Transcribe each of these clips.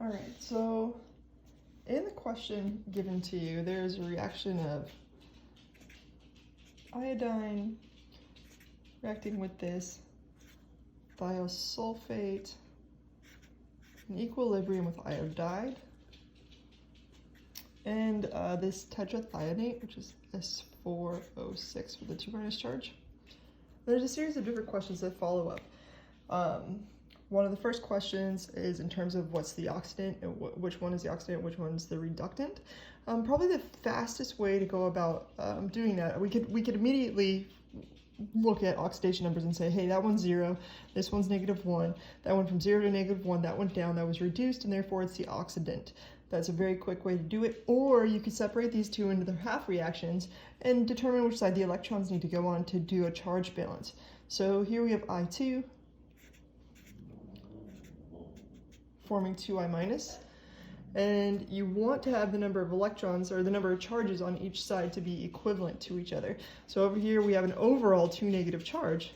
All right, so in the question given to you, there's a reaction of iodine reacting with this thiosulfate in equilibrium with iodide, and this tetrathionate, which is S4O6 with a 2- charge. There's a series of different questions that follow up. One of the first questions is in terms of what's the oxidant and which one is the oxidant, which one's the reductant. Probably the fastest way to go about doing that, we could immediately look at oxidation numbers and say, hey, that one's 0, this one's -1, that one from 0 to -1, that went down, that was reduced, and therefore it's the oxidant. That's a very quick way to do it. Or you could separate these two into their half reactions and determine which side the electrons need to go on to do a charge balance. So here we have I2 forming 2I-, and you want to have the number of electrons or the number of charges on each side to be equivalent to each other. So over here we have an overall 2 negative charge,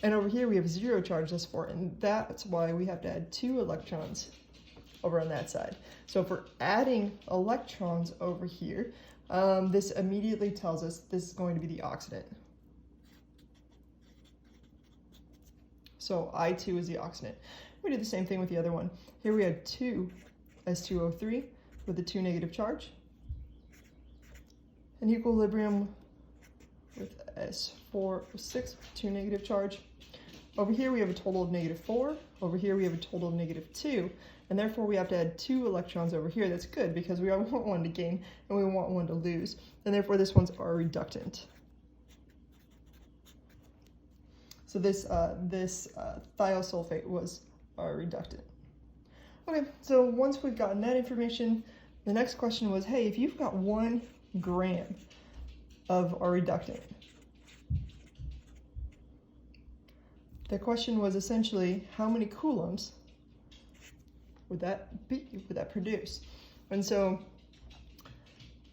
and over here we have 0 charge, S4, and that's why we have to add 2 electrons over on that side. So if we're adding electrons over here, this immediately tells us this is going to be the oxidant. So I2 is the oxidant. We do the same thing with the other one. Here we had 2 S2O3 with a 2 negative charge, an equilibrium with S4O6, 2 negative charge. Over here we have a total of -4, over here we have a total of -2, and therefore we have to add 2 electrons over here. That's good because we want one to gain and we want one to lose, and therefore this one's our reductant. So this thiosulfate was our reductant. Okay, so once we've gotten that information, the next question was, hey, if you've got 1 gram of our reductant, the question was essentially how many coulombs would that produce? And so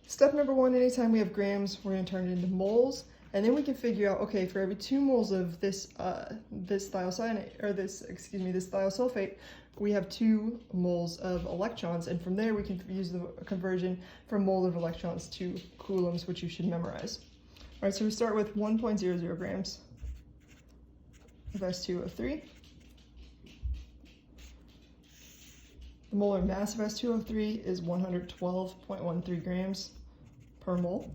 step number 1, anytime we have grams, we're going to turn it into moles. And then we can figure out, okay, for every 2 moles of this thiosulfate, we have 2 moles of electrons, and from there we can use the conversion from mole of electrons to coulombs, which you should memorize. All right, so we start with 1.00 grams of S2O3. The molar mass of S2O3 is 112.13 grams per mole.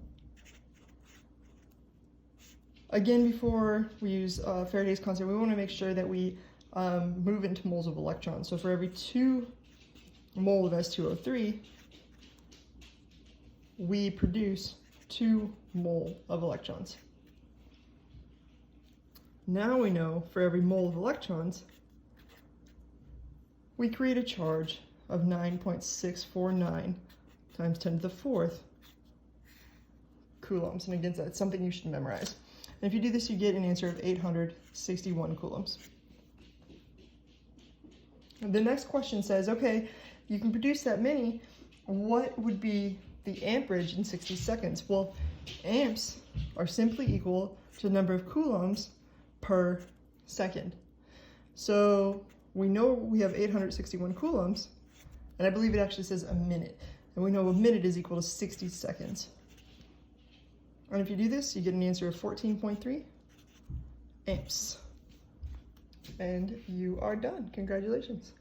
Again, before we use Faraday's constant, we want to make sure that we move into moles of electrons. So for every 2 mole of S2O3, we produce 2 mole of electrons. Now we know for every mole of electrons, we create a charge of 9.649 times 10 to the 4th coulombs. And again, that's something you should memorize. And if you do this, you get an answer of 861 coulombs. And the next question says, okay, you can produce that many. What would be the amperage in 60 seconds? Well, amps are simply equal to the number of coulombs per second. So we know we have 861 coulombs, and I believe it actually says a minute. And we know a minute is equal to 60 seconds. And if you do this, you get an answer of 14.3 amps. And you are done. Congratulations.